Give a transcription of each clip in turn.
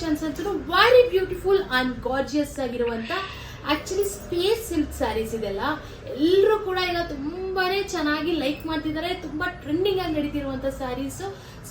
Collections ಅಂತೂ very beautiful and gorgeous ಆಗಿರುವಂತ actually space silk saris ಇದೆಲ್ಲ ಎಲ್ಲರೂ ಕೂಡ ಈಗ ತುಂಬಾನೇ ಚೆನ್ನಾಗಿ ಲೈಕ್ ಮಾಡ್ತಿದ್ದಾರೆ. ತುಂಬಾ ಟ್ರೆಂಡಿಂಗ್ ಆಗಿ ನಡೀತಿರುವಂತ ಸ್ಯಾರೀಸ್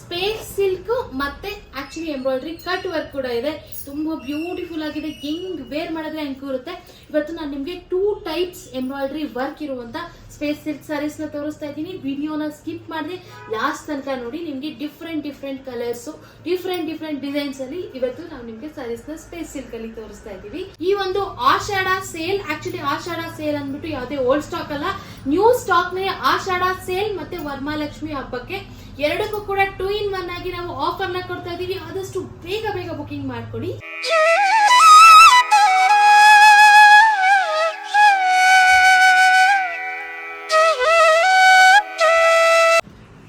ಸ್ಪೇಸ್ ಸಿಲ್ಕ್ ಮತ್ತೆ ಆಕ್ಚುಲಿ ಎಂಬ್ರಾಯ್ಡ್ರಿ ಕಟ್ ವರ್ಕ್ ಕೂಡ ಇದೆ. ತುಂಬಾ ಬ್ಯೂಟಿಫುಲ್ ಆಗಿದೆ. ಹೆಂಗ್ ವೇರ್ ಮಾಡಿದ್ರೆ ಹೆಂಗ್ ಇರುತ್ತೆ. ಇವತ್ತು ನಾನು ನಿಮ್ಗೆ 2 ಟೈಪ್ಸ್ ಎಂಬ್ರಾಯ್ಡ್ರಿ ವರ್ಕ್ ಇರುವಂತ ಸ್ಪೇಸ್ ಸಿಲ್ಕ್ ಸ್ಯಾರೀಸ್ ನ ತೋರಿಸ್ತಾ ಇದ್ದೀನಿ. ವಿಡಿಯೋನ ಸ್ಕಿಪ್ ಮಾಡಿದ್ರೆ ಲಾಸ್ಟ್ ತನಕ ನೋಡಿ. ನಿಮ್ಗೆ ಡಿಫ್ರೆಂಟ್ ಕಲರ್ಸ್ ಡಿಫ್ರೆಂಟ್ ಡಿಸೈನ್ಸ್ ಅಲ್ಲಿ ಇವತ್ತು ನಾವು ನಿಮ್ಗೆ ಸ್ಯಾರೀಸ್ ನ ಸ್ಪೇಸ್ ಸಿಲ್ಕ್ ಅಲ್ಲಿ ತೋರಿಸ್ತಾ ಇದ್ದೀವಿ. ಈ ಒಂದು ಆಷಾಢ ಸೇಲ್, ಆಕ್ಚುಲಿ ಆಷಾಢ ಸೇಲ್ ಅಂದ್ಬಿಟ್ಟು ಯಾವುದೇ ಓಲ್ಡ್ ಸ್ಟಾಕ್ ಅಲ್ಲ, ನ್ಯೂ ಸ್ಟಾಕ್ ನೇ ಆಷಾಢ ಸೇಲ್ ಮತ್ತೆ ವರಮಹಾಲಕ್ಷ್ಮಿ ಹಬ್ಬಕ್ಕೆ ಎರಡಕ್ಕೂ ಕೂಡ 2 in 1 ಆಗಿ ನಾವು ಆಫರ್ ನ ಕೊಡ್ತಾ ಇದೀವಿ. ಆದಷ್ಟು ಬೇಗ ಬುಕಿಂಗ್ ಮಾಡ್ಕೊಡಿ.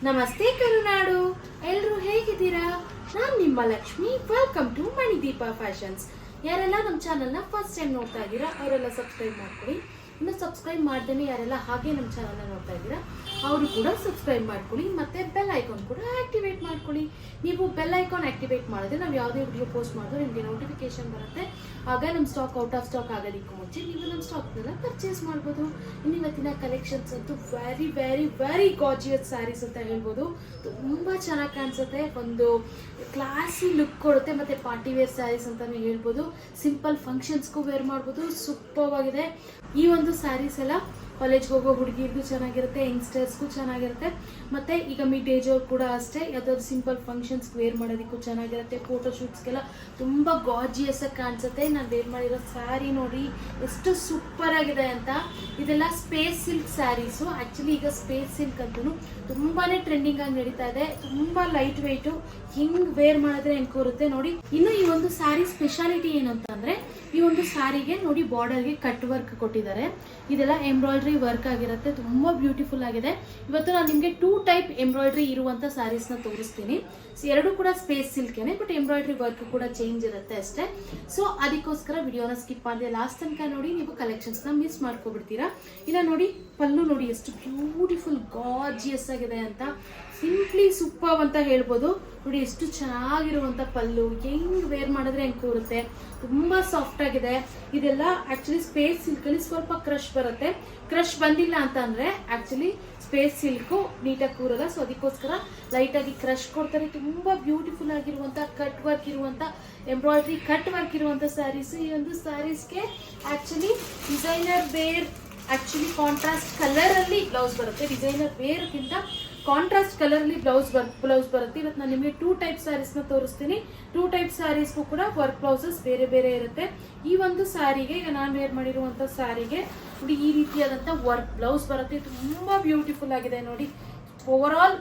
ನಮಸ್ತೆ ಕರುನಾಡು, ಎಲ್ರು ಹೇಗಿದ್ದೀರಾ? ನಾನ್ ನಿಮ್ಮ Lakshmi. Welcome to Manideepa Fashions. ಯಾರೆಲ್ಲ ನಮ್ಮ ಚಾನಲ್ ನ ಫಸ್ಟ್ ಟೈಮ್ ನೋಡ್ತಾ ಇದ್ದೀರಾ ಅವರೆಲ್ಲ ಸಬ್ಸ್ಕ್ರೈಬ್ ಮಾಡ್ಕೊಳ್ಳಿ. ಇನ್ನು ಸಬ್ಸ್ಕ್ರೈಬ್ ಮಾಡ್ದೇನೆ ಯಾರೆಲ್ಲ ಹಾಗೆ ನಮ್ಮ ಚಾನಲ್ ನ ನೋಡ್ತಾ ಇದ್ದೀರಾ ಅವರು ಕೂಡ ಸಬ್ಸ್ಕ್ರೈಬ್ ಮಾಡ್ಕೊಳ್ಳಿ. ಮತ್ತೆ ಬೆಲ್ ಐಕಾನ್ ಕೂಡ ಆಕ್ಟಿವೇಟ್ ಮಾಡ್ಕೊಳ್ಳಿ. ನೀವು ಬೆಲ್ ಐಕಾನ್ ಆಕ್ಟಿವೇಟ್ ಮಾಡಿದ್ರೆ ನಾವು ಯಾವುದೇ ವಿಡಿಯೋ ಪೋಸ್ಟ್ ಮಾಡಿದ್ರೆ ನಿಮಗೆ ನೋಟಿಫಿಕೇಶನ್ ಬರುತ್ತೆ. ಆಗ ನಮ್ಮ ಸ್ಟಾಕ್ ಔಟ್ ಆಫ್ ಸ್ಟಾಕ್ ಆಗೋದಕ್ಕೂ ಮುಂಚೆ ನೀವು ನಮ್ಮ ಸ್ಟಾಕ್ನೆಲ್ಲ ಪರ್ಚೇಸ್ ಮಾಡ್ಬೋದು. ಇನ್ನು ಇವತ್ತಿನ ಕಲೆಕ್ಷನ್ಸ್ ಅಂತೂ ವೆರಿ ಗಾರ್ಜಿಯಸ್ ಸ್ಯಾರೀಸ್ ಅಂತ ಹೇಳ್ಬೋದು. ತುಂಬಾ ಚೆನ್ನಾಗಿ ಕಾಣಿಸುತ್ತೆ. ಒಂದು ಕ್ಲಾಸಿ ಲುಕ್ ಕೊಡುತ್ತೆ. ಮತ್ತೆ ಪಾರ್ಟಿ ವೇರ್ ಸ್ಯಾರೀಸ್ ಅಂತಾನೆ ಹೇಳ್ಬೋದು. ಸಿಂಪಲ್ ಫಂಕ್ಷನ್ಸ್ಗೂ ವೇರ್ ಮಾಡ್ಬೋದು. ಸೂಪರ್ ಆಗಿದೆ. ಈ ಒಂದು ಸ್ಯಾರೀಸ್ ಎಲ್ಲ ಕಾಲೇಜ್ಗೆ ಹೋಗೋ ಹುಡುಗಿರ್ಗೂ ಚೆನ್ನಾಗಿರುತ್ತೆ, ಯಂಗ್ಸ್ಟರ್ಸ್ಗೂ ಚೆನ್ನಾಗಿರುತ್ತೆ. ಮತ್ತೆ ಈಗ ಮಿಡ್ ಏಜ್ ಅವ್ರು ಕೂಡ ಅಷ್ಟೇ ಯಾವ್ದಾದ್ರು ಸಿಂಪಲ್ ಫಂಕ್ಷನ್ಸ್ ವೇರ್ ಮಾಡೋದಕ್ಕೂ ಚೆನ್ನಾಗಿರುತ್ತೆ. ಫೋಟೋ ಶೂಟ್ಸ್ಗೆಲ್ಲ ತುಂಬಾ ಗಾರ್ಜಿಯಸ್ ಆಗಿ ಕಾಣಿಸುತ್ತೆ. ನಾನು ವೇರ್ ಮಾಡಿರೋ ಸ್ಯಾರಿ ನೋಡಿ ಎಷ್ಟು ಸೂಪರ್ ಆಗಿದೆ ಅಂತ. ಇದೆಲ್ಲ ಸ್ಪೇಸ್ ಸಿಲ್ಕ್ ಸ್ಯಾರೀಸು. ಆಕ್ಚುಲಿ ಈಗ ಸ್ಪೇಸ್ ಸಿಲ್ಕ್ ಅಂತೂ ತುಂಬಾನೇ ಟ್ರೆಂಡಿಂಗ್ ಆಗಿ ನಡೀತಾ ಇದೆ. ತುಂಬಾ ಲೈಟ್ ವೆಯ್ಟ್, ಹಿಂಗ್ ವೇರ್ ಮಾಡಿದ್ರೆ ಹೆಂಗ್ ಕೂರುತ್ತೆ ನೋಡಿ. ಇನ್ನು ಈ ಒಂದು ಸ್ಯಾರಿ ಸ್ಪೆಷಾಲಿಟಿ ಏನು ಅಂತಂದ್ರೆ ಈ ಒಂದು ಸ್ಯಾರಿಗೆ ನೋಡಿ ಬಾರ್ಡರ್ಗೆ ಕಟ್ ವರ್ಕ್ ಕೊಟ್ಟಿದ್ದಾರೆ. ಇದೆಲ್ಲ ಎಂಬ್ರಾಯ್ಡ್ರಿ ವರ್ಕ್ ಆಗಿರುತ್ತೆ. ತುಂಬಾ ಬ್ಯೂಟಿಫುಲ್ ಆಗಿದೆ. ಇವತ್ತು ನಾನು ನಿಮ್ಗೆ 2 ಟೈಪ್ ಎಂಬ್ರಾಯ್ಡ್ರಿ ಇರುವಂತ ಸ್ಯಾರೀಸ್ ನ ತೋರಿಸ್ತೀನಿ. ಎರಡು ಕೂಡ ಸ್ಪೇಸ್ ಸಿಲ್ಕೇನೆ, ಬಟ್ ಎಂಬ್ರಾಯ್ಡ್ರಿ ವರ್ಕ್ ಕೂಡ ಚೇಂಜ್ ಇರುತ್ತೆ ಅಷ್ಟೇ. ಸೊ ಅದಕ್ಕೋಸ್ಕರ ವಿಡಿಯೋನ ಸ್ಕಿಪ್ ಮಾಡಿದೆ ಲಾಸ್ಟ್ ತನಕ ನೋಡಿ. ನೀವು ಕಲೆಕ್ಷನ್ಸ್ ನ ಮಿಸ್ ಮಾಡ್ಕೊಬಿಡ್ತೀರಾ. ಇಲ್ಲ ನೋಡಿ ಪಲ್ಲು ನೋಡಿ ಎಷ್ಟು ಬ್ಯೂಟಿಫುಲ್ ಗಾರ್ಜಿಯಸ್ ಆಗಿದೆ ಅಂತ. ಸಿಂಪ್ಲಿ ಸೂಪರ್ ಅಂತ ಹೇಳ್ಬೋದು. ನೋಡಿ ಎಷ್ಟು ಚೆನ್ನಾಗಿರುವಂತ ಪಲ್ಲು, ಹೆಂಗ್ ವೇರ್ ಮಾಡಿದ್ರೆ ಹೆಂಗ್ ಕೂರುತ್ತೆ. ತುಂಬಾ ಸಾಫ್ಟ್ ಆಗಿದೆ. ಇದೆಲ್ಲ ಆಕ್ಚುಲಿ ಸ್ಪೇಸ್ ಸಿಲ್ಕ್ ಅಲ್ಲಿ ಸ್ವಲ್ಪ ಕ್ರಶ್ ಬರುತ್ತೆ. ಕ್ರಶ್ ಬಂದಿಲ್ಲ ಅಂತ ಅಂದ್ರೆ ಆಕ್ಚುಲಿ ಸ್ಪೇಸ್ ಸಿಲ್ಕ್ ನೀಟಾಗಿ ಕೂರಲ್ಲ. ಸೊ ಅದಕ್ಕೋಸ್ಕರ ಲೈಟ್ ಆಗಿ ಕ್ರಶ್ ಕೊಡ್ತಾರೆ. ತುಂಬಾ ಬ್ಯೂಟಿಫುಲ್ ಆಗಿರುವಂತ ಕಟ್ ವರ್ಕ್ ಇರುವಂತ ಎಂಬ್ರಾಯ್ಡ್ರಿ ಕಟ್ ವರ್ಕ್ ಇರುವಂತ ಸ್ಯಾರೀಸ್. ಈ ಒಂದು ಸ್ಯಾರೀಸ್ಗೆ actually designer wear actually contrast colour ಅಲ್ಲಿ ಬ್ಲೌಸ್ ಬರುತ್ತೆ. ಡಿಸೈನರ್ ವೇರ್ ಗಿಂತ ಕಾಂಟ್ರಾಸ್ಟ್ ಕಲರ್ ಅಲ್ಲಿ ಬ್ಲೌಸ್ ಬರುತ್ತೆ. ಇವತ್ತು ನಾನು ನಿಮಗೆ 2 ಟೈಪ್ ಸ್ಯಾರೀಸ್ ನ ತೋರಿಸ್ತೀನಿ. 2 ಟೈಪ್ ಸ್ಯಾರೀಸ್ಗೂ ಕೂಡ ವರ್ಕ್ ಬ್ಲೌಸಸ್ ಬೇರೆ ಇರುತ್ತೆ. ಈ ಒಂದು ಸ್ಯಾರಿಗೆ ಈಗ ನಾನು ವೇರ್ ಮಾಡಿರುವಂತ ಸ್ಯಾರಿಗೆ ನೋಡಿ ಈ ರೀತಿಯಾದಂತ ವರ್ಕ್ ಬ್ಲೌಸ್ ಬರುತ್ತೆ. ತುಂಬಾ ಬ್ಯೂಟಿಫುಲ್ ಆಗಿದೆ ನೋಡಿ. ಓವರ್ ಆಲ್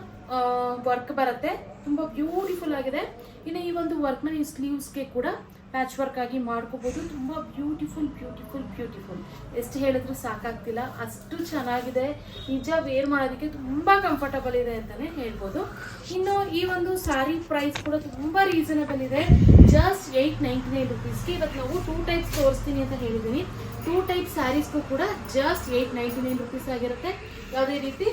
ವರ್ಕ್ ಬರುತ್ತೆ. ತುಂಬಾ ಬ್ಯೂಟಿಫುಲ್ ಆಗಿದೆ. ಇನ್ನು ಈ ಒಂದು ವರ್ಕ್ ನ ನೀವು ಸ್ಲೀವ್ಸ್ಗೆ ಕೂಡ ಪ್ಯಾಚ್ ವರ್ಕ್ ಆಗಿ ಮಾಡ್ಕೋಬಹುದು. ತುಂಬಾ ಬ್ಯೂಟಿಫುಲ್ ಎಷ್ಟು ಹೇಳಿದ್ರು ಸಾಕಾಗ್ತಿಲ್ಲ, ಅಷ್ಟು ಚೆನ್ನಾಗಿದೆ. ನಿಜ ವೇರ್ ಮಾಡೋದಕ್ಕೆ ತುಂಬಾ ಕಂಫರ್ಟಬಲ್ ಇದೆ ಅಂತಾನೆ ಹೇಳ್ಬೋದು. ಇನ್ನು ಈ ಒಂದು ಸ್ಯಾರಿ ಪ್ರೈಸ್ ಕೂಡ ತುಂಬಾ ರೀಸನಬಲ್ ಇದೆ. ಜಸ್ಟ್ 899 ರುಪೀಸ್ಗೆ ಇವತ್ತು ನಾವು 2 ಟೈಪ್ಸ್ ತೋರಿಸ್ತೀನಿ ಅಂತ ಹೇಳಿದ್ದೀನಿ. 2 ಟೈಪ್ ಸ್ಯಾರೀಸ್ಗೂ ಕೂಡ ಜಸ್ಟ್ 899 ರುಪೀಸ್ ಆಗಿರುತ್ತೆ. ಯಾವುದೇ ರೀತಿ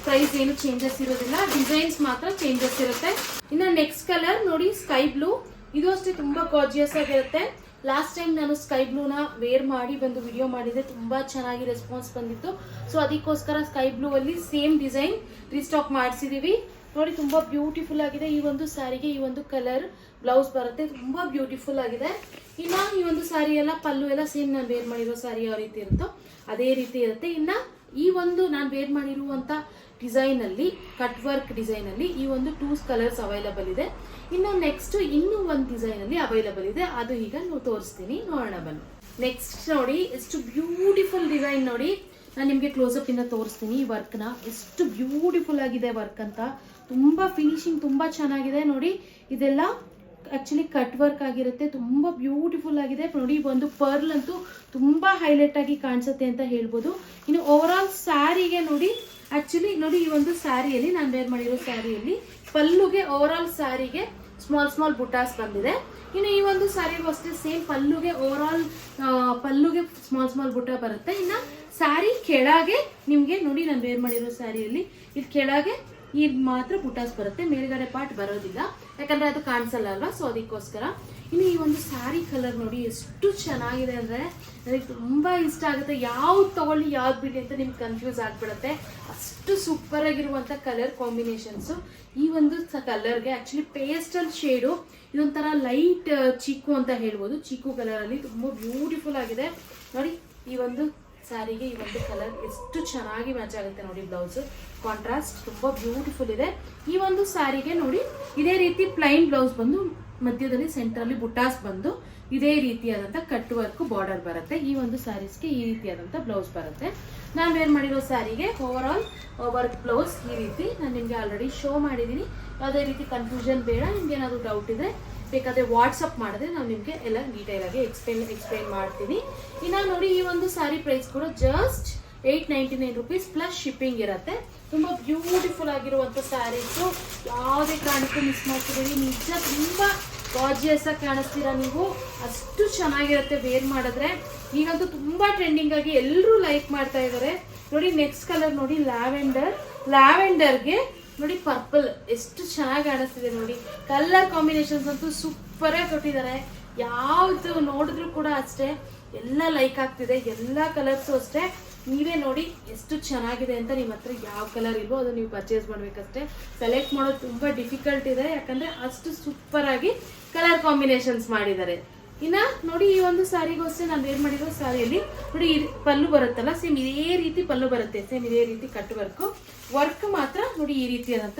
ಪ್ರೈಸ್ ಏನು ಚೇಂಜಸ್ ಇರೋದಿಲ್ಲ. ಡಿಸೈನ್ಸ್ ಮಾತ್ರ ಚೇಂಜಸ್ ಇರುತ್ತೆ. ಇನ್ನು ನೆಕ್ಸ್ಟ್ ಕಲರ್ ನೋಡಿ ಸ್ಕೈ ಬ್ಲೂ. ಇದು ಅಷ್ಟೇ ತುಂಬಾ ಗಾರ್ಜಿಯಸ್ ಆಗಿರುತ್ತೆ. ಲಾಸ್ಟ್ ಟೈಮ್ ನಾನು ಸ್ಕೈ ಬ್ಲೂನ ವೇರ್ ಮಾಡಿ ಬಂದು ವಿಡಿಯೋ ಮಾಡಿದೆ. ತುಂಬಾ ಚೆನ್ನಾಗಿ ರೆಸ್ಪಾನ್ಸ್ ಬಂದಿತ್ತು. ಸೊ ಅದಕ್ಕೋಸ್ಕರ ಸ್ಕೈ ಬ್ಲೂ ಅಲ್ಲಿ ಸೇಮ್ ಡಿಸೈನ್ ರೀಸ್ಟಾಕ್ ಮಾಡಿಸಿದೀವಿ ನೋಡಿ. ತುಂಬಾ ಬ್ಯೂಟಿಫುಲ್ ಆಗಿದೆ. ಈ ಒಂದು ಸ್ಯಾರಿಗೆ ಈ ಒಂದು ಕಲರ್ ಬ್ಲೌಸ್ ಬರುತ್ತೆ. ತುಂಬಾ ಬ್ಯೂಟಿಫುಲ್ ಆಗಿದೆ. ಇನ್ನ ಈ ಒಂದು ಸ್ಯಾರಿ ಎಲ್ಲ ಪಲ್ಲು ಎಲ್ಲ ಸೇಮ್ ನಾನು ವೇರ್ ಮಾಡಿರೋ ಸ್ಯಾರಿ ಯಾವ ರೀತಿ ಇರುತ್ತೋ ಅದೇ ರೀತಿ ಇರುತ್ತೆ. ಇನ್ನ ಈ ಒಂದು ನಾನು ವೇರ್ ಮಾಡಿರುವಂತ ಡಿಸೈನ್ ಅಲ್ಲಿ ಕಟ್ ವರ್ಕ್ ಡಿಸೈನ್ ಅಲ್ಲಿ ಈ ಒಂದು 2 ಕಲರ್ಸ್ ಅವೈಲಬಲ್ ಇದೆ. ಇನ್ನು ನೆಕ್ಸ್ಟ್ ಇನ್ನೂ ಒಂದು ಡಿಸೈನ್ ಅಲ್ಲಿ ಅವೈಲಬಲ್ ಇದೆ. ಅದು ಈಗ ನಾವು ತೋರಿಸ್ತೀನಿ, ನೋಡೋಣ ಬನ್ನಿ. ನೆಕ್ಸ್ಟ್ ನೋಡಿ ಎಷ್ಟು ಬ್ಯೂಟಿಫುಲ್ ಡಿಸೈನ್ ನೋಡಿ. ನಾನು ನಿಮ್ಗೆ ಕ್ಲೋಸ್ ಅಪ್ ಇಂದ ತೋರಿಸ್ತೀನಿ ಈ ವರ್ಕ್ ನ. ಎಷ್ಟು ಬ್ಯೂಟಿಫುಲ್ ಆಗಿದೆ ವರ್ಕ್ ಅಂತ. ತುಂಬಾ ಫಿನಿಶಿಂಗ್ ತುಂಬಾ ಚೆನ್ನಾಗಿದೆ ನೋಡಿ. ಇದೆಲ್ಲ ಆಕ್ಚುಲಿ ಕಟ್ ವರ್ಕ್ ಆಗಿರುತ್ತೆ. ತುಂಬಾ ಬ್ಯೂಟಿಫುಲ್ ಆಗಿದೆ ನೋಡಿ. ಒಂದು ಪರ್ಲ್ ಅಂತೂ ತುಂಬಾ ಹೈಲೈಟ್ ಆಗಿ ಕಾಣಿಸುತ್ತೆ ಅಂತ ಹೇಳ್ಬೋದು. ಇನ್ನು ಓವರ್ ಆಲ್ ಸ್ಯಾರಿಗೆ ನೋಡಿ ಆಕ್ಚುಲಿ ನೋಡಿ ಈ ಒಂದು ಸ್ಯಾರಿಯಲ್ಲಿ ನಾನು ವೇರ್ ಮಾಡಿರೋ ಸ್ಯಾರಿಯಲ್ಲಿ ಪಲ್ಲುಗೆ ಓವರ್ ಆಲ್ ಸ್ಯಾರಿಗೆ ಸ್ಮಾಲ್ ಬುಟಾಸ್ ಬಂದಿದೆ. ಇನ್ನು ಈ ಒಂದು ಸ್ಯಾರಿಗೂ ಅಷ್ಟೇ ಸೇಮ್ ಪಲ್ಲುಗೆ ಓವರ್ ಆಲ್ ಪಲ್ಲುಗೆ ಸ್ಮಾಲ್ ಬುಟ್ಟ ಬರುತ್ತೆ. ಇನ್ನು ಸ್ಯಾರಿ ಕೆಳಗೆ ನಿಮ್ಗೆ ನೋಡಿ ನಾನು ವೇರ್ ಮಾಡಿರೋ ಸ್ಯಾರಿಯಲ್ಲಿ ಇಲ್ಲಿ ಕೆಳಗೆ ಈಗ ಮಾತ್ರ ಬುಟಾಸ್ ಬರುತ್ತೆ, ಮೇಲ್ಗಡೆ ಪಾರ್ಟ್ ಬರೋದಿಲ್ಲ, ಯಾಕಂದ್ರೆ ಅದು ಕಾಣಿಸಲ್ಲ ಅಲ್ವಾ, ಸೊ ಅದಕ್ಕೋಸ್ಕರ. ಇನ್ನು ಈ ಒಂದು ಸ್ಯಾರಿ ಕಲರ್ ನೋಡಿ ಎಷ್ಟು ಚೆನ್ನಾಗಿದೆ ಅಂದರೆ ನನಗೆ ತುಂಬ ಇಷ್ಟ ಆಗುತ್ತೆ. ಯಾವ್ದು ತಗೊಳ್ಳಿ ಯಾವ್ದು ಬಿಡಿ ಅಂತ ನಿಮ್ಗೆ ಕನ್ಫ್ಯೂಸ್ ಆಗಿಬಿಡುತ್ತೆ, ಅಷ್ಟು ಸೂಪರ್ ಆಗಿರುವಂಥ ಕಲರ್ ಕಾಂಬಿನೇಷನ್ಸು. ಈ ಒಂದು ಕಲರ್ಗೆ ಆ್ಯಕ್ಚುಲಿ ಪೇಸ್ಟಲ್ ಶೇಡು, ಇದೊಂಥರ ಲೈಟ್ ಚೀಕು ಅಂತ ಹೇಳ್ಬೋದು, ಚೀಕು ಕಲರಲ್ಲಿ ತುಂಬ ಬ್ಯೂಟಿಫುಲ್ ಆಗಿದೆ ನೋಡಿ. ಈ ಒಂದು ಸ್ಯಾರಿಗೆ ಈ ಒಂದು ಕಲರ್ ಎಷ್ಟು ಚೆನ್ನಾಗಿ ಮ್ಯಾಚ್ ಆಗುತ್ತೆ ನೋಡಿ. ಬ್ಲೌಸ್ ಕಾಂಟ್ರಾಸ್ಟ್ ತುಂಬ ಬ್ಯೂಟಿಫುಲ್ ಇದೆ. ಈ ಒಂದು ಸ್ಯಾರಿಗೆ ನೋಡಿ ಇದೇ ರೀತಿ ಪ್ಲೈನ್ ಬ್ಲೌಸ್ ಬಂದು ಮಧ್ಯದಲ್ಲಿ ಸೆಂಟ್ರಲ್ಲಿ ಬುಟಾಸ್ ಬಂದು ಇದೇ ರೀತಿಯಾದಂಥ ಕಟ್ ವರ್ಕ್ ಬಾರ್ಡರ್ ಬರುತ್ತೆ. ಈ ಒಂದು ಸ್ಯಾರೀಸ್ಗೆ ಈ ರೀತಿಯಾದಂಥ ಬ್ಲೌಸ್ ಬರುತ್ತೆ. ನಾನು ವೇರ್ ಮಾಡಿರೋ ಸ್ಯಾರಿಗೆ ಓವರ್ ಆಲ್ ವರ್ಕ್ ಬ್ಲೌಸ್ ಈ ರೀತಿ ನಾನು ನಿಮಗೆ ಆಲ್ರೆಡಿ ಶೋ ಮಾಡಿದ್ದೀನಿ. ಯಾವುದೇ ರೀತಿ ಕನ್ಫ್ಯೂಷನ್ ಬೇಡ. ನಿಮ್ಗೆ ಏನಾದರೂ ಡೌಟ್ ಇದ್ರೆ ಬೇಕಾದರೆ ವಾಟ್ಸಪ್ ಮಾಡಿದ್ರೆ ನಾವು ನಿಮಗೆ ಎಲ್ಲ ಡೀಟೇಲಾಗಿ ಎಕ್ಸ್ಪ್ಲೈನ್ ಮಾಡ್ತೀನಿ. ಇನ್ನು ನೋಡಿ ಈ ಒಂದು ಸ್ಯಾರಿ ಪ್ರೈಸ್ ಕೂಡ ಜಸ್ಟ್ 899 rupees ಪ್ಲಸ್ ಶಿಪ್ಪಿಂಗ್ ಇರುತ್ತೆ. ತುಂಬ ಬ್ಯೂಟಿಫುಲ್ ಆಗಿರುವಂಥ ಸ್ಯಾರೀಸು, ಯಾವುದೇ ಕಾರಣಕ್ಕೂ ಮಿಸ್ ಮಾಡ್ತಿದ್ದೀವಿ. ನಿಜ ತುಂಬ ಗಾರ್ಜಿಯಸ್ ಆಗಿ ಕಾಣಿಸ್ತೀರಾ ನೀವು, ಅಷ್ಟು ಚೆನ್ನಾಗಿರುತ್ತೆ ವೇರ್ ಮಾಡಿದ್ರೆ. ಈಗಂತೂ ತುಂಬ ಟ್ರೆಂಡಿಂಗ್ ಆಗಿ ಎಲ್ಲರೂ ಲೈಕ್ ಮಾಡ್ತಾ ಇದ್ದಾರೆ ನೋಡಿ. ನೆಕ್ಸ್ಟ್ ಕಲರ್ ನೋಡಿ ಲ್ಯಾವೆಂಡರ್ಗೆ ನೋಡಿ ಪರ್ಪಲ್ ಎಷ್ಟು ಚೆನ್ನಾಗಿ ಕಾಣಿಸ್ತಿದೆ ನೋಡಿ. ಕಲರ್ ಕಾಂಬಿನೇಷನ್ಸ್ ಅಂತೂ ಸೂಪರ್ ಆಗಿ ಕೊಟ್ಟಿದ್ದಾರೆ. ಯಾವುದು ನೋಡಿದ್ರು ಕೂಡ ಅಷ್ಟೇ ಎಲ್ಲ ಲೈಕ್ ಆಗ್ತಿದೆ, ಎಲ್ಲ ಕಲರ್ಸು ಅಷ್ಟೇ. ನೀವೇ ನೋಡಿ ಎಷ್ಟು ಚೆನ್ನಾಗಿದೆ ಅಂತ. ನಿಮ್ಮ ಹತ್ರ ಯಾವ ಕಲರ್ ಇಲ್ವೋ ಅದು ನೀವು ಪರ್ಚೇಸ್ ಮಾಡಬೇಕಷ್ಟೇ. ಸೆಲೆಕ್ಟ್ ಮಾಡೋದು ತುಂಬ ಡಿಫಿಕಲ್ಟ್ ಇದೆ, ಯಾಕಂದರೆ ಅಷ್ಟು ಸೂಪರ್ ಆಗಿ ಕಲರ್ ಕಾಂಬಿನೇಷನ್ಸ್ ಮಾಡಿದ್ದಾರೆ. ಇನ್ನು ನೋಡಿ ಈ ಒಂದು ಸ್ಯಾರಿಗೂ ಅಷ್ಟೇ ನಾನು ವೇರ್ ಮಾಡಿರೋ ಸ್ಯಾರಿಯಲ್ಲಿ ನೋಡಿ ಪಲ್ಲು ಬರುತ್ತಲ್ಲ, ಸೇಮ್ ಇದೇ ರೀತಿ ಪಲ್ಲು ಬರುತ್ತೆ, ಸೇಮ್ ಇದೇ ರೀತಿ ಕಟ್ ವರ್ಕ್ ಮಾತ್ರ ನೋಡಿ ಈ ರೀತಿಯಾದಂಥ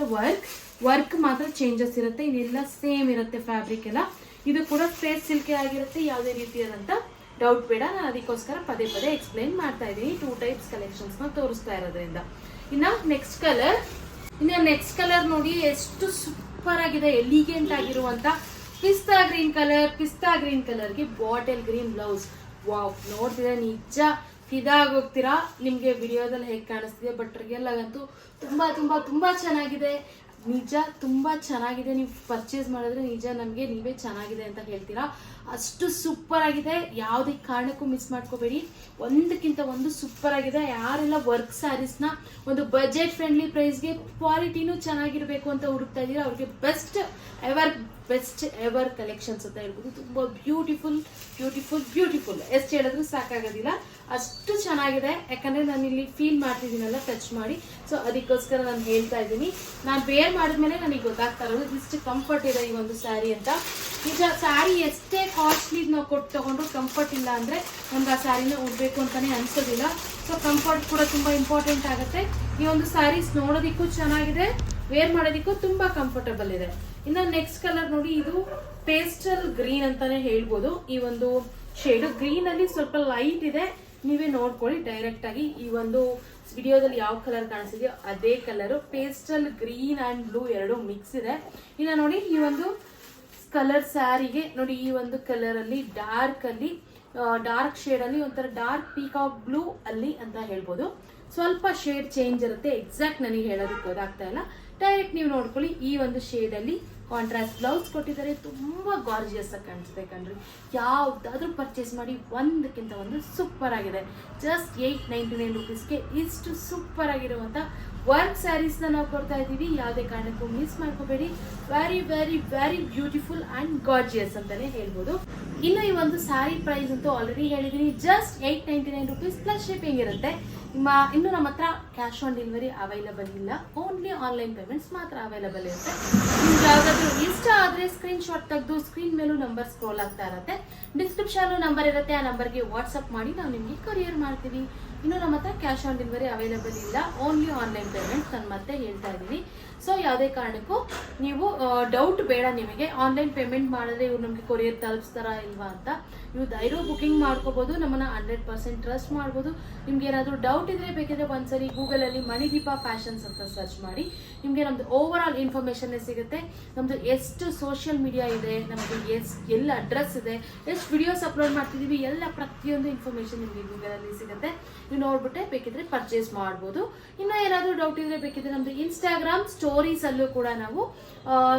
ವರ್ಕ್ ಮಾತ್ರ ಚೇಂಜಸ್ ಇರುತ್ತೆ. ಇದೆಲ್ಲ ಸೇಮ್ ಇರುತ್ತೆ ಫ್ಯಾಬ್ರಿಕ್ ಎಲ್ಲ. ಇದು ಕೂಡ ಸ್ಪೇಸ್ ಸಿಲ್ಕೆ ಆಗಿರುತ್ತೆ, ಯಾವುದೇ ರೀತಿಯಾದಂಥ ಡೌಟ್ ಬೇಡ. ನಾನು ಅದಕ್ಕೋಸ್ಕರ ಪದೇ ಎಕ್ಸ್ಪ್ಲೈನ್ ಮಾಡ್ತಾ ಇದ್ದೀನಿ. 2 ಟೈಪ್ಸ್ ಕಲೆಕ್ಷನ್ಸ್ನ ತೋರಿಸ್ತಾ ಇರೋದ್ರಿಂದ. ಇನ್ನು ನೆಕ್ಸ್ಟ್ ಕಲರ್ ನೋಡಿ ಎಷ್ಟು ಸೂಪರ್ ಆಗಿದೆ, ಎಲಿಗೆಂಟ್ ಆಗಿರುವಂಥ ಪಿಸ್ತಾ ಗ್ರೀನ್ ಕಲರ್ಗೆ ಬಾಟಲ್ ಗ್ರೀನ್ ಬ್ಲೌಸ್. ವಾವ್, ನೋಡ್ತಿದ್ರೆ ನಿಜ ಫಿದಾಗೋಗ್ತೀರಾ. ನಿಮಗೆ ವಿಡಿಯೋದಲ್ಲಿ ಹೇಗೆ ಕಾಣಿಸ್ತಿದೆ, ಬಟ್ ರಿಯಲ್ ಆಗಂತೂ ತುಂಬ ತುಂಬ ತುಂಬ ಚೆನ್ನಾಗಿದೆ. ನಿಜ ತುಂಬ ಚೆನ್ನಾಗಿದೆ. ನೀವು ಪರ್ಚೇಸ್ ಮಾಡಿದ್ರೆ ನಿಜ ನಮಗೆ ನೀವೇ ಚೆನ್ನಾಗಿದೆ ಅಂತ ಹೇಳ್ತೀರಾ, ಅಷ್ಟು ಸೂಪರ್ ಆಗಿದೆ. ಯಾವುದೇ ಕಾರಣಕ್ಕೂ ಮಿಸ್ ಮಾಡ್ಕೋಬೇಡಿ, ಒಂದಕ್ಕಿಂತ ಒಂದು ಸೂಪರ್ ಆಗಿದೆ. ಯಾರೆಲ್ಲ ವರ್ಕ್ ಸ್ಯಾರೀಸ್ನ ಒಂದು ಬಜೆಟ್ ಫ್ರೆಂಡ್ಲಿ ಪ್ರೈಸ್ಗೆ ಕ್ವಾಲಿಟಿನೂ ಚೆನ್ನಾಗಿರಬೇಕು ಅಂತ ಹುಡುಕ್ತಾ ಇದ್ದೀರಾ, ಅವ್ರಿಗೆ ಬೆಸ್ಟ್ ಎವರ್ ಕಲೆಕ್ಷನ್ಸ್ ಅಂತ ಹೇಳ್ಬೋದು. ತುಂಬ ಬ್ಯೂಟಿಫುಲ್ ಎಷ್ಟು ಹೇಳಿದ್ರು ಸಾಕಾಗೋದಿಲ್ಲ, ಅಷ್ಟು ಚೆನ್ನಾಗಿದೆ. ಯಾಕಂದರೆ ನಾನು ಇಲ್ಲಿ ಫೀಲ್ ಮಾಡ್ತಿದ್ದೀನಲ್ಲ ಟಚ್ ಮಾಡಿ, ಸೊ ಅದಕ್ಕೋಸ್ಕರ ನಾನು ಹೇಳ್ತಾ ಇದ್ದೀನಿ. ನಾನು ವೇರ್ ಮಾಡಿದ್ಮೇಲೆ ನನಗೆ ಗೊತ್ತಾಗ್ತಾ ಇರೋದು ಇಷ್ಟು ಕಂಫರ್ಟ್ ಇದೆ ಈ ಒಂದು ಸ್ಯಾರಿ ಅಂತ. ನಿಜ ಸ್ಯಾರಿ ಎಷ್ಟೇ ಕಾಸ್ಟ್ಲಿ ನಾವು ಕೊಟ್ಟು ತೊಗೊಂಡ್ರು ಕಂಫರ್ಟ್ ಇಲ್ಲ ಅಂದರೆ ನಮ್ಗೆ ಆ ಸ್ಯಾರಿನ ಉಡಬೇಕು ಅಂತಲೇ ಅನಿಸೋದಿಲ್ಲ. ಸೊ ಕಂಫರ್ಟ್ ಕೂಡ ತುಂಬ ಇಂಪಾರ್ಟೆಂಟ್ ಆಗುತ್ತೆ. ಈ ಒಂದು ಸ್ಯಾರೀಸ್ ನೋಡೋದಕ್ಕೂ ಚೆನ್ನಾಗಿದೆ, ವೇರ್ ಮಾಡೋದಕ್ಕೂ ತುಂಬ ಕಂಫರ್ಟಬಲ್ ಇದೆ. ಇನ್ನು ನೆಕ್ಸ್ಟ್ ಕಲರ್ ನೋಡಿ, ಇದು ಪೇಸ್ಟಲ್ ಗ್ರೀನ್ ಅಂತಾನೆ ಹೇಳ್ಬೋದು. ಈ ಒಂದು ಶೇಡು ಗ್ರೀನಲ್ಲಿ ಸ್ವಲ್ಪ ಲೈಟ್ ಇದೆ, ನೀವೇ ನೋಡ್ಕೊಳ್ಳಿ ಡೈರೆಕ್ಟ್ ಆಗಿ. ಈ ಒಂದು ವಿಡಿಯೋದಲ್ಲಿ ಯಾವ ಕಲರ್ ಕಾಣಿಸ್ತಿದೆಯೋ ಅದೇ colour. Pastel green and blue ಎರಡು ಮಿಕ್ಸ್ ಇದೆ. ಇನ್ನು ನೋಡಿ ಈ ಒಂದು ಕಲರ್ ಸ್ಯಾರಿಗೆ ನೋಡಿ, ಈ ಒಂದು ಕಲರಲ್ಲಿ ಡಾರ್ಕ್ ಶೇಡಲ್ಲಿ ಒಂಥರ ಡಾರ್ಕ್ ಪೀಕಾಕ್ ಬ್ಲೂ ಅಲ್ಲಿ ಅಂತ ಹೇಳ್ಬೋದು. ಸ್ವಲ್ಪ ಶೇಡ್ ಚೇಂಜ್ ಇರುತ್ತೆ, ಎಕ್ಸಾಕ್ಟ್ ನನಗೆ ಹೇಳೋದಕ್ಕೆ ಗೊತ್ತಾಗ್ತಾ ಇಲ್ಲ. ಡೈರೆಕ್ಟ್ ನೀವು ನೋಡ್ಕೊಳ್ಳಿ. ಈ ಒಂದು ಶೇಡಲ್ಲಿ ಕಾಂಟ್ರಾಸ್ಟ್ ಬ್ಲೌಸ್ ಕೊಟ್ಟಿದ್ದಾರೆ, ತುಂಬ ಗಾರ್ಜಿಯಸ್ ಆಗಿ ಕಾಣಿಸುತ್ತೆ ಕಣ್ರಿ. ಯಾವುದಾದ್ರೂ ಪರ್ಚೇಸ್ ಮಾಡಿ, ಒಂದಕ್ಕಿಂತ ಒಂದು ಸೂಪರ್ ಆಗಿದೆ. ಜಸ್ಟ್ 899 rupeesಗೆ ಇಷ್ಟು ಸೂಪರ್ ಆಗಿರುವಂಥ ವರ್ಕ್ ಸ್ಯಾರೀಸ್ನ ನಾವು ಕೊಡ್ತಾ ಇದ್ದೀವಿ. ಯಾವುದೇ ಕಾರಣಕ್ಕೂ ಮಿಸ್ ಮಾಡ್ಕೋಬೇಡಿ. ವೆರಿ ಬ್ಯೂಟಿಫುಲ್ ಆ್ಯಂಡ್ ಗಾರ್ಜಿಯಸ್ ಅಂತಲೇ ಹೇಳ್ಬೋದು. ಇನ್ನು ಈ ಒಂದು ಸ್ಯಾರಿ ಪ್ರೈಸ್ ಅಂತೂ ಆಲ್ರೆಡಿ ಹೇಳಿದ್ದೀನಿ, ಜಸ್ಟ್ 899 rupees ಪ್ಲಸ್ ಶಿಪ್ಪಿಂಗ್ ಇರುತ್ತೆ. ಇನ್ನು ನಮ್ಮ ಹತ್ರ ಕ್ಯಾಶ್ ಆನ್ ಡೆಲಿವರಿ ಅವೈಲಬಲ್ ಇಲ್ಲ, ಓನ್ಲಿ ಆನ್ಲೈನ್ ಪೇಮೆಂಟ್ಸ್ ಮಾತ್ರ ಅವೈಲಬಲ್ ಇರುತ್ತೆ. ನಿಮ್ಗೆ ಯಾವುದಾದ್ರೂ ಇಷ್ಟ ಆದರೆ ಸ್ಕ್ರೀನ್ಶಾಟ್ ತೆಗೆದು ಸ್ಕ್ರೀನ್ ಮೇಲೂ ನಂಬರ್ ಸ್ಕ್ರೋಲ್ ಆಗ್ತಾ ಇರುತ್ತೆ, ಡಿಸ್ಕ್ರಿಪ್ಷನ್ ನಂಬರ್ ಇರುತ್ತೆ, ಆ ನಂಬರ್ಗೆ ವಾಟ್ಸಪ್ ಮಾಡಿ ನಾವು ನಿಮಗೆ ಕೊರಿಯರ್ ಮಾಡ್ತೀವಿ. ಇನ್ನು ನಮ್ಮ ಹತ್ರ ಕ್ಯಾಶ್ ಆನ್ ಡೆಲಿವರಿ ಅವೈಲಬಲ್ ಇಲ್ಲ, ಓನ್ಲಿ ಆನ್ಲೈನ್ ಪೇಮೆಂಟ್ ನಾನು ಮತ್ತೆ ಹೇಳ್ತಾ ಇದ್ದೀನಿ. ಸೊ ಯಾವುದೇ ಕಾರಣಕ್ಕೂ ನೀವು ಡೌಟ್ ಬೇಡ. ನಿಮಗೆ ಆನ್ಲೈನ್ ಪೇಮೆಂಟ್ ಮಾಡಿದ್ರೆ ಇವ್ರು ನಮಗೆ ಕೊರಿಯರ್ ತಲುಪಿಸ್ತಾರಾ ಇಲ್ವಾ ಅಂತ ನೀವು ಧೈರ್ಯ ಬುಕಿಂಗ್ ಮಾಡ್ಕೋಬೋದು. ನಮ್ಮನ್ನು 100% ಟ್ರಸ್ಟ್ ಮಾಡ್ಬೋದು. ನಿಮ್ಗೆ ಏನಾದರೂ ಡೌಟ್ ಇದ್ರೆ ಬೇಕಿದ್ರೆ ಒಂದ್ಸರಿ ಗೂಗಲಲ್ಲಿ ಮಣಿದೀಪ ಫ್ಯಾಷನ್ಸ್ ಅಂತ ಸರ್ಚ್ ಮಾಡಿ, ನಿಮಗೆ ನಮ್ಮದು ಓವರ್ ಆಲ್ ಇನ್ಫಾರ್ಮೇಷನ್ನೇ ಸಿಗುತ್ತೆ. ನಮ್ಮದು ಎಷ್ಟು ಸೋಷಿಯಲ್ ಮೀಡಿಯಾ ಇದೆ, ನಮ್ಮದು ಎಲ್ಲ ಅಡ್ರೆಸ್ ಇದೆ, ಎಷ್ಟು ವಿಡಿಯೋಸ್ ಅಪ್ಲೋಡ್ ಮಾಡ್ತಿದ್ದೀವಿ, ಎಲ್ಲ ಪ್ರತಿಯೊಂದು ಇನ್ಫಾರ್ಮೇಷನ್ ನಿಮಗೆ ಗೂಗಲಲ್ಲಿ ಸಿಗುತ್ತೆ. ನೀವು ನೋಡ್ಬಿಟ್ಟೆ ಬೇಕಿದ್ರೆ ಪರ್ಚೇಸ್ ಮಾಡ್ಬೋದು. ಇನ್ನೂ ಏನಾದರೂ ಡೌಟ್ ಇದ್ರೆ ಬೇಕಿದ್ರೆ ನಮ್ಮದು ಇನ್ಸ್ಟಾಗ್ರಾಮ್ ಸ್ಟೋರೀಸಲ್ಲೂ ಕೂಡ ನಾವು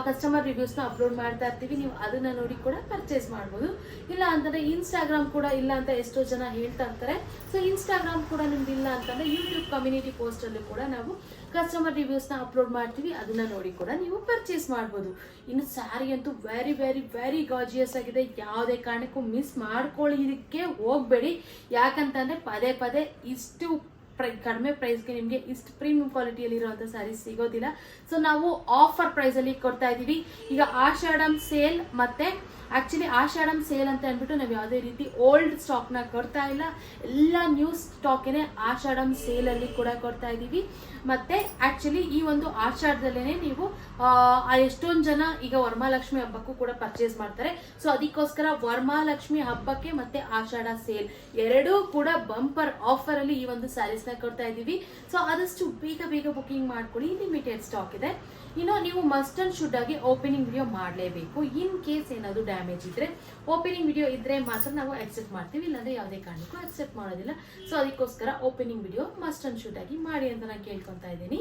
ಕಸ್ಟಮರ್ ರಿವ್ಯೂಸ್ನ ಅಪ್ಲೋಡ್ ಮಾಡ್ತಾ ಇರ್ತೀವಿ. ನೀವು ಅದನ್ನ ನೋಡಿ ಕೂಡ ಪರ್ಚೇಸ್ ಮಾಡ್ಬೋದು. ಇಲ್ಲ ಅಂತಂದ್ರೆ ಇನ್ಸ್ಟಾಗ್ರಾಮ್ ಕೂಡ ಇಲ್ಲ ಅಂತ ಎಷ್ಟೋ ಜನ ಹೇಳ್ತಾ ಇರ್ತಾರೆ. ಸೊ ಇನ್ಸ್ಟಾಗ್ರಾಮ್ ಕೂಡ ನಿಮ್ದು ಇಲ್ಲ ಅಂತಂದ್ರೆ ಯೂಟ್ಯೂಬ್ ಕಮ್ಯುನಿಟಿ ಪೋಸ್ಟಲ್ಲೂ ಕೂಡ ನಾವು ಕಸ್ಟಮರ್ ರಿವ್ಯೂಸ್ನ ಅಪ್ಲೋಡ್ ಮಾಡ್ತೀವಿ. ಅದನ್ನ ನೋಡಿ ಕೂಡ ನೀವು ಪರ್ಚೇಸ್ ಮಾಡ್ಬೋದು. ಇನ್ನು ಸ್ಯಾರಿ ಅಂತೂ ವೆರಿ ವೆರಿ ವೆರಿ ಗಾರ್ಜಿಯಸ್ ಆಗಿದೆ. ಯಾವುದೇ ಕಾರಣಕ್ಕೂ ಮಿಸ್ ಮಾಡ್ಕೊಳ್ಳೋದಕ್ಕೆ ಹೋಗ್ಬೇಡಿ. ಯಾಕಂತಂದ್ರೆ ಪದೇ ಪದೇ ಇಷ್ಟು ಕಡಿಮೆ ಪ್ರೈಸ್ಗೆ ನಿಮಗೆ ಇಷ್ಟು ಪ್ರೀಮಿಯಂ ಕ್ವಾಲಿಟಿಯಲ್ಲಿ ಇರುವಂಥ ಸ್ಯಾರೀಸ್ ಸಿಗೋದಿಲ್ಲ. ಸೊ ನಾವು ಆಫರ್ ಪ್ರೈಸಲ್ಲಿ ಕೊಡ್ತಾ ಇದ್ದೀವಿ. ಈಗ ಆಷಾಢಂ ಸೇಲ್ ಮತ್ತೆ ಆಕ್ಚುಲಿ ಆಷಾಢಂ ಸೇಲ್ ಅಂತ ಅಂದ್ಬಿಟ್ಟು ನಾವು ಯಾವುದೇ ರೀತಿ ಓಲ್ಡ್ ಸ್ಟಾಕ್ನ ಕೊಡ್ತಾ ಇಲ್ಲ. ಎಲ್ಲ ನ್ಯೂ ಸ್ಟಾಕೇನೆ ಆಷಾಢಂ ಸೇಲಲ್ಲಿ ಕೂಡ ಕೊಡ್ತಾ ಇದ್ದೀವಿ. ಮತ್ತೆ ಆಕ್ಚುಲಿ ಈ ಒಂದು ಆಷಾಢದಲ್ಲೇ ನೀವು ಎಷ್ಟೊಂದು ಜನ ಈಗ ವರಮಹಾಲಕ್ಷ್ಮಿ ಹಬ್ಬಕ್ಕೂ ಕೂಡ ಪರ್ಚೇಸ್ ಮಾಡ್ತಾರೆ. ಸೊ ಅದಕ್ಕೋಸ್ಕರ ವರಮಹಾಲಕ್ಷ್ಮಿ ಹಬ್ಬಕ್ಕೆ ಮತ್ತೆ ಆಷಾಢ ಸೇಲ್ ಎರಡೂ ಕೂಡ ಬಂಪರ್ ಆಫರ್ ಅಲ್ಲಿ ಈ ಒಂದು ಸ್ಯಾರೀಸ್ ನ ಕೊಡ್ತಾ ಇದ್ದೀವಿ. ಸೊ ಆದಷ್ಟು ಬೇಗ ಬೇಗ ಬುಕಿಂಗ್ ಮಾಡ್ಕೊಳ್ಳಿ. ಲಿಮಿಟೆಡ್ ಸ್ಟಾಕ್ ಇದೆ. ಇನ್ನು ನೀವು ಮಸ್ಟ್ ಅಂಡ್ ಶುಡ್ ಆಗಿ ಓಪನಿಂಗ್ ವಿಡಿಯೋ ಮಾಡಲೇಬೇಕು. ಇನ್ ಕೇಸ್ ಏನಾದ್ರು ಡ್ಯಾಮೇಜ್ ಇದ್ರೆ ಓಪನಿಂಗ್ ವಿಡಿಯೋ ಇದ್ರೆ ಮಾತ್ರ ನಾವು ಅಕ್ಸೆಪ್ಟ್ ಮಾಡ್ತೀವಿ, ಇಲ್ಲಾಂದ್ರೆ ಯಾವುದೇ ಕಾರಣಕ್ಕೂ ಅಕ್ಸೆಪ್ಟ್ ಮಾಡೋದಿಲ್ಲ. ಸೊ ಅದಕ್ಕೋಸ್ಕರ opening video must and should ಆಗಿ ಮಾಡಿ ಅಂತ ನಾನು ಕೇಳ್ಕೊತಾ ಇದ್ದೀನಿ.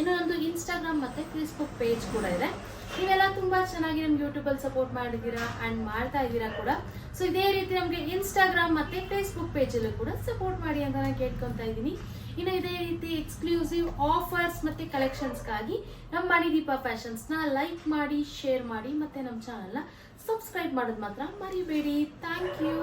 ಇನ್ನು ಒಂದು ಇನ್ಸ್ಟಾಗ್ರಾಮ್ ಮತ್ತೆ ಫೇಸ್ಬುಕ್ ಪೇಜ್ ಕೂಡ ಇದೆ. ನೀವೆಲ್ಲ ತುಂಬಾ ಚೆನ್ನಾಗಿ ನಮ್ಗೆ ಯೂಟ್ಯೂಬಲ್ಲಿ ಸಪೋರ್ಟ್ ಮಾಡಿದ್ದೀರಾ ಅಂಡ್ ಮಾಡ್ತಾ ಇದ್ದೀರಾ ಕೂಡ. ಸೊ ಇದೇ ರೀತಿ ನಮಗೆ ಇನ್ಸ್ಟಾಗ್ರಾಮ್ ಮತ್ತೆ ಫೇಸ್ಬುಕ್ ಪೇಜಲ್ಲೂ ಕೂಡ ಸಪೋರ್ಟ್ ಮಾಡಿ ಅಂತ ನಾನು ಕೇಳ್ಕೊತಾ ಇದ್ದೀನಿ. ಇನ್ನು ಇದೇ ರೀತಿ ಎಕ್ಸ್ಕ್ಲೂಸಿವ್ ಆಫರ್ಸ್ ಮತ್ತೆ ಕಲೆಕ್ಷನ್ಸ್ಗಾಗಿ ನಮ್ಮ ಮಣಿದೀಪ ಫ್ಯಾಷನ್ಸ್ನ ಲೈಕ್ ಮಾಡಿ, ಶೇರ್ ಮಾಡಿ ಮತ್ತೆ ನಮ್ಮ ಚಾನಲ್ನ ಸಬ್ಸ್ಕ್ರೈಬ್ ಮಾಡೋದು ಮಾತ್ರ ಮರಿಬೇಡಿ. Thank you.